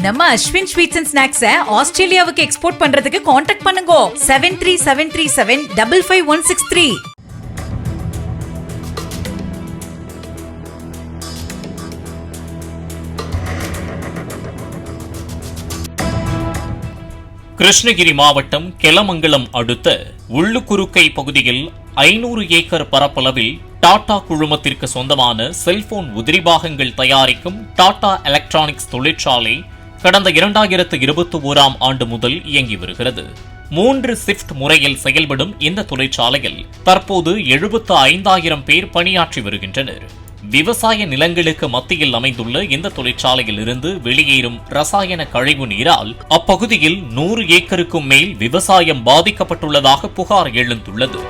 நம்ம Ashwin sweets and ஸ்நாக்ஸை ஆஸ்திரேலியாவுக்கு export பண்றதுக்கு கான்டாக்ட் பண்ணுங்க 7373755163. கிருஷ்ணகிரி மாவட்டம் கெலமங்கலம் அடுத்த உள்ளுக்குறுக்கை பகுதியில் 500 ஏக்கர் பரப்பளவில் டாடா குழுமத்திற்கு சொந்தமான செல்போன் உதிரிபாகங்கள் தயாரிக்கும் டாடா எலக்ட்ரானிக்ஸ் தொழிற்சாலை கடந்த 2021ஆம் ஆண்டு முதல் இயங்கி வருகிறது. 3 ஷிப்ட் முறையில் செயல்படும் இந்த தொழிற்சாலையில் தற்போது 75,000 பேர் பணியாற்றி வருகின்றனர். விவசாய நிலங்களுக்கு மத்தியில் அமைந்துள்ள இந்த தொழிற்சாலையில் இருந்து வெளியேறும் ரசாயன கழிவு நீரால் அப்பகுதியில் 100 ஏக்கருக்கும் மேல் விவசாயம் பாதிக்கப்பட்டுள்ளதாக புகார் எழுந்துள்ளது.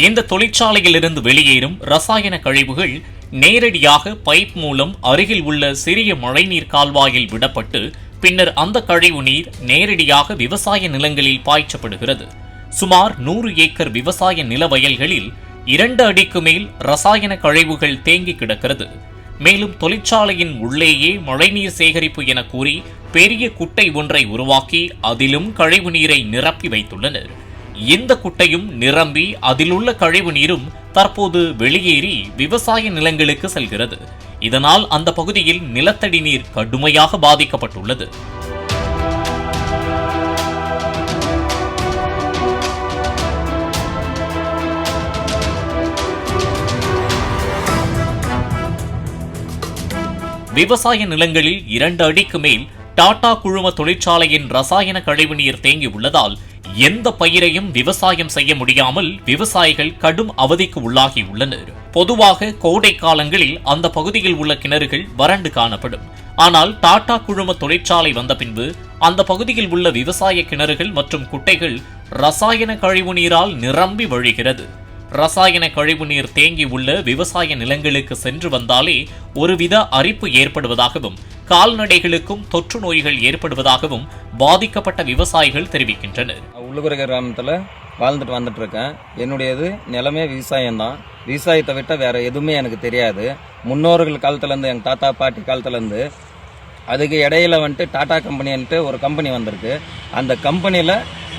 இந்த தொழிற்சாலையில் இருந்து வெளியேறும் ரசாயன கழிவுகள் நேரடியாக பைப் மூலம் அருகில் உள்ள சிறிய மழைநீர் கால்வாயில் விடப்பட்டு பின்னர் அந்த கழிவு நீர் நேரடியாக விவசாய நிலங்களில் பாய்ச்சப்படுகிறது. சுமார் 100 ஏக்கர் விவசாய நில வயல்களில் 2 அடிக்கு மேல் ரசாயன கழிவுகள் தேங்கி கிடக்கிறது. மேலும் தொழிற்சாலையின் உள்ளேயே மழைநீர் சேகரிப்பு என கூறி பெரிய குட்டை ஒன்றை உருவாக்கி அதிலும் கழிவு நீரை நிரப்பி வைத்துள்ளனர். இந்த குட்டையும் நிரம்பி அதிலுள்ள கழிவு நீரும் தற்போது வெளியேறி விவசாய நிலங்களுக்கு செல்கிறது. இதனால் அந்த பகுதியில் நிலத்தடி நீர் கடுமையாக பாதிக்கப்பட்டுள்ளது. விவசாய நிலங்களில் 2 அடிக்கு மேல் டாடா குழும தொழிற்சாலையின் ரசாயன கழிவுநீர் தேங்கி உள்ளதால் எந்த பயிரையும் விவசாயம் செய்ய முடியாமல் விவசாயிகள் கடும் அவதிக்கு உள்ளாகியுள்ளனர். பொதுவாக கோடை காலங்களில் அந்த பகுதியில் உள்ள கிணறுகள் வறண்டு காணப்படும். ஆனால் டாடா குழும தொழிற்சாலை வந்த பின்பு அந்த பகுதியில் உள்ள விவசாய கிணறுகள் மற்றும் குட்டைகள் ரசாயன கழிவுநீரால் நிரம்பி வழிகிறது. ரசாயன கழிவுநீர் தேங்கி உள்ள விவசாய நிலங்களுக்கு சென்று வந்தாலே ஒருவித அரிப்பு ஏற்படுவதாகவும் கால்நடைகளுக்கும் தொற்று நோய்கள் ஏற்படுவதாகவும் பாதிக்கப்பட்ட விவசாயிகள் தெரிவிக்கின்றனர். உள்ளுக்குறை கிராமத்தில் வாழ்ந்துட்டு வந்துட்டு இருக்கேன். என்னுடையது நிலமே விவசாயம்தான். விவசாயத்தை விட்ட வேற எதுவுமே எனக்கு தெரியாது. முன்னோர்கள் காலத்துலேருந்து எங்கள் தாத்தா பாட்டி காலத்துலேருந்து அதுக்கு இடையில வந்துட்டு டாடா கம்பெனின்ட்டு ஒரு கம்பெனி வந்திருக்கு. அந்த கம்பெனியில்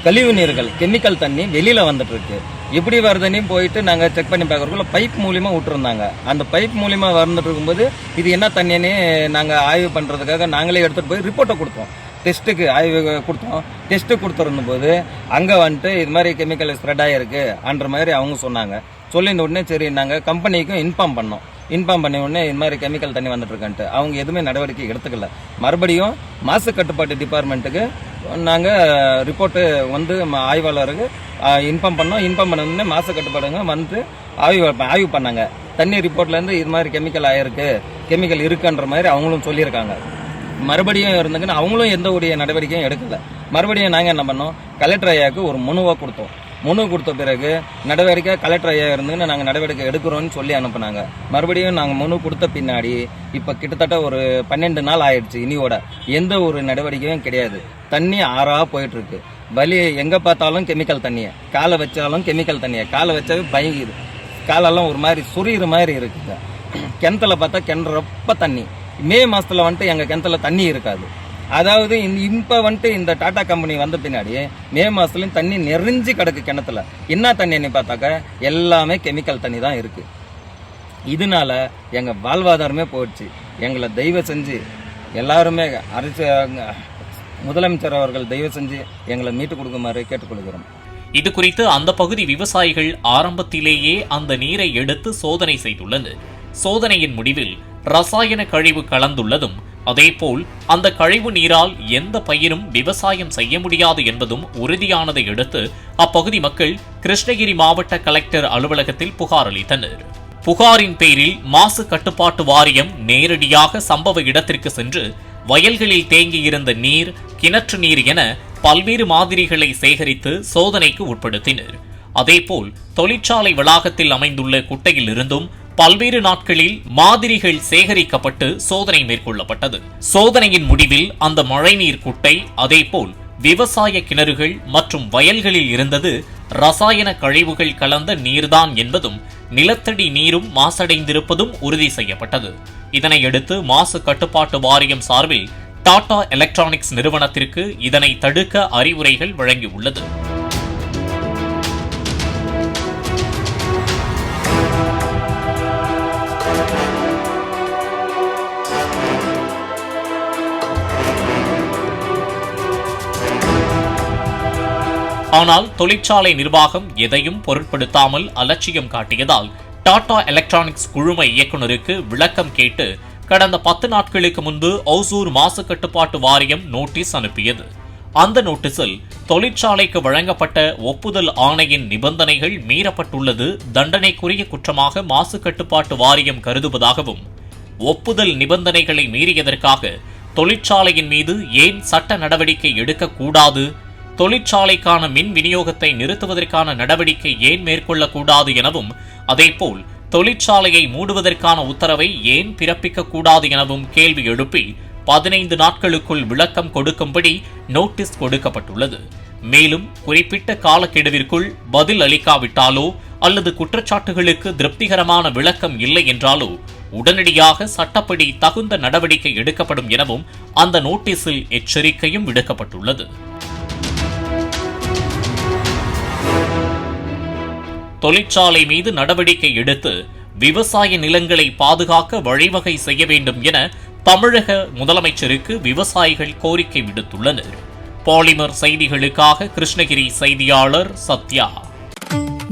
கழிவு நீர்கள் கெமிக்கல் தண்ணி வெளியில் வந்துட்டு இருக்கு. எப்படி வருதுன்னு போயிட்டு நாங்கள் செக் பண்ணி பார்க்குறதுக்குள்ள பைப் மூலியமாக விட்டுருந்தாங்க. அந்த பைப் மூலியமாக வந்துட்டு இருக்கும்போது இது என்ன தண்ணின்னு நாங்கள் ஆய்வு பண்ணுறதுக்காக நாங்களே எடுத்துகிட்டு போய் ரிப்போர்ட்டை கொடுத்தோம். டெஸ்ட்டுக்கு ஆய்வு கொடுத்தோம். டெஸ்ட்டு கொடுத்துருந்தும் போது அங்கே வந்துட்டு இது மாதிரி கெமிக்கல் ஸ்ப்ரெட் ஆகிருக்கு அன்ற மாதிரி அவங்க சொன்னாங்க. சொல்லின உடனே சரி நாங்கள் கம்பெனிக்கும் இன்ஃபார்ம் பண்ணோம். இன்ஃபார்ம் பண்ணி உடனே இது மாதிரி கெமிக்கல் தண்ணி வந்துட்டு இருக்கான்ட்டு அவங்க எதுவுமே நடவடிக்கை எடுத்துக்கல. மறுபடியும் மாசு கட்டுப்பாட்டு டிபார்ட்மெண்ட்டுக்கு நாங்கள் ரிப்போர்ட்டு வந்து ஆய்வாளருக்கு இன்ஃபார்ம் பண்ணோம். இன்ஃபார்ம் பண்ண உடனே மாசு கட்டுப்பாடுங்க வந்து ஆய்வு பண்ணாங்க. தண்ணி ரிப்போர்ட்லேருந்து இது மாதிரி கெமிக்கல் ஆயிருக்கு, கெமிக்கல் இருக்குன்ற மாதிரி அவங்களும் சொல்லியிருக்காங்க. மறுபடியும் இருந்துக்குன்னு அவங்களும் எந்த ஒரு நடவடிக்கையும் எடுக்கல. மறுபடியும் நாங்கள் என்ன பண்ணோம், கலெக்டர் ஐயாவுக்கு ஒரு மனுவாக கொடுத்தோம். மனு கொடுத்த பிறகு நடவடிக்கை கலெக்டர் ஐயா இருந்துன்னு நாங்கள் நடவடிக்கை எடுக்கிறோன்னு சொல்லி அனுப்புனாங்க. மறுபடியும் நாங்கள் மனு கொடுத்த பின்னாடி இப்போ கிட்டத்தட்ட ஒரு 12 நாள் ஆயிடுச்சு. இனியோட எந்த ஒரு நடவடிக்கையும் கிடையாது. தண்ணி ஆறாக போயிட்டு இருக்கு. வலி எங்கே பார்த்தாலும் கெமிக்கல் தண்ணியை, காலை வச்சாலும் கெமிக்கல் தண்ணியை, காலை வச்சாவே பயங்குது. காலெல்லாம் ஒரு மாதிரி சுரிகிற மாதிரி இருக்குங்க. கிணத்துல பார்த்தா கிணறு ரொம்ப தண்ணி. மே மாதத்தில் வந்துட்டு எங்கள் கிணத்துல தண்ணி இருக்காது. அதாவது இப்போ வந்துட்டு இந்த டாடா கம்பெனி வந்த பின்னாடி மே மாதத்துலேயும் தண்ணி நெறிஞ்சு கிடக்கு கிணத்துல. என்ன தண்ணின்னு பார்த்தாக்கா எல்லாமே கெமிக்கல் தண்ணி தான் இருக்குது. இதனால எங்கள் வாழ்வாதாரமே போயிடுச்சு. எங்களை தயவு செஞ்சு எல்லாருமே முதலமைச்சர் அவர்கள் தயவு செஞ்சு எங்களை மீட்டு கொடுக்குமாறு கேட்டுக்கொள்கிறோம். இது குறித்து அந்த பகுதி விவசாயிகள் ஆரம்பத்திலேயே அந்த நீரை எடுத்து சோதனை செய்துள்ளனர். சோதனையின் முடிவில் ரசாயன கழிவு கலந்துள்ளதும் அதேபோல் அந்த கழிவு நீரால் எந்த பயிரும் விவசாயம் செய்ய முடியாது என்பதும் உறுதியானதை அடுத்து அப்பகுதி மக்கள் கிருஷ்ணகிரி மாவட்ட கலெக்டர் அலுவலகத்தில் புகார் அளித்தனர். புகாரின் பேரில் மாசு கட்டுப்பாட்டு வாரியம் நேரடியாக சம்பவ இடத்திற்கு சென்று வயல்களில் தேங்கியிருந்த நீர், கிணற்று நீர் என பல்வேறு மாதிரிகளை சேகரித்து சோதனைக்கு உட்படுத்தினர். அதேபோல் தொழிற்சாலை வளாகத்தில் அமைந்துள்ள குட்டையில் இருந்தும் பல்வேறு நாட்களில் மாதிரிகள் சேகரிக்கப்பட்டு சோதனை மேற்கொள்ளப்பட்டது. சோதனையின் முடிவில் அந்த மழைநீர் குட்டை, அதேபோல் விவசாய கிணறுகள் மற்றும் வயல்களில் இருந்தது ரசாயன கழிவுகள் கலந்த நீர்தான் என்பதும், நிலத்தடி நீரும் மாசடைந்திருப்பதும் உறுதி செய்யப்பட்டது. இதனையடுத்து மாசு கட்டுப்பாட்டு வாரியம் சார்பில் டாடா எலக்ட்ரானிக்ஸ் நிறுவனத்திற்கு இதனை தடுக்க அறிவுரைகள் வழங்கியுள்ளது. ஆனால் தொழிற்சாலை நிர்வாகம் எதையும் பொருட்படுத்தாமல் அலட்சியம் காட்டியதால் டாடா எலக்ட்ரானிக்ஸ் குழும இயக்குநருக்கு விளக்கம் கேட்டு கடந்த 10 நாட்களுக்கு முன்பு ஓசூர் மாசு கட்டுப்பாட்டு வாரியம் நோட்டீஸ் அனுப்பியது. அந்த நோட்டீஸில் தொழிற்சாலைக்கு வழங்கப்பட்ட ஒப்புதல் ஆணையின் நிபந்தனைகள் மீறப்பட்டுள்ளது தண்டனைக்குரிய குற்றமாக மாசு கட்டுப்பாட்டு வாரியம் கருதுவதாகவும், ஒப்புதல் நிபந்தனைகளை மீறியதற்காக தொழிற்சாலையின் மீது ஏன் சட்ட நடவடிக்கை எடுக்கக்கூடாது, தொழிற்சாலைக்கான மின் விநியோகத்தை நிறுத்துவதற்கான நடவடிக்கை ஏன் மேற்கொள்ளக்கூடாது எனவும், அதேபோல் தொழிற்சாலையை மூடுவதற்கான உத்தரவை ஏன் பிறப்பிக்கக்கூடாது எனவும் கேள்வி எழுப்பி 15 நாட்களுக்குள் விளக்கம் கொடுக்கும்படி நோட்டீஸ் கொடுக்கப்பட்டுள்ளது. மேலும் குறிப்பிட்ட காலக்கெடுவிற்குள் பதில் அளிக்காவிட்டாலோ அல்லது குற்றச்சாட்டுகளுக்கு திருப்திகரமான விளக்கம் இல்லை என்றாலோ உடனடியாக சட்டப்படி தகுந்த நடவடிக்கை எடுக்கப்படும் எனவும் அந்த நோட்டீஸில் எச்சரிக்கையும் விடுக்கப்பட்டுள்ளது. தொழிற்சாலை மீது நடவடிக்கை எடுத்து விவசாய நிலங்களை பாதுகாக்க வழிவகை செய்ய வேண்டும் என தமிழக முதலமைச்சருக்கு விவசாயிகள் கோரிக்கை விடுத்துள்ளனர். பாலிமர் செய்திகளுக்காக கிருஷ்ணகிரி செய்தியாளர் சத்யா.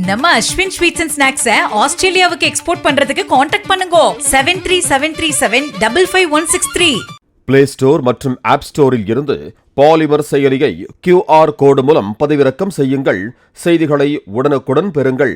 நம்ம அஸ்வின் ஸ்வீட்ஸ் அண்ட் ஸ்நாக்ஸை ஆஸ்திரேலியாவுக்கு எக்ஸ்போர்ட் பண்றதுக்கு கான்டாக்ட் பண்ணுங்க 7373755163. பிளே ஸ்டோர் மற்றும் ஆப் ஸ்டோரில் இருந்து பாலிமர் செயலியை QR கோடு மூலம் பதிவிறக்கம் செய்யுங்கள். செய்திகளை உடனுக்குடன் பெறுங்கள்.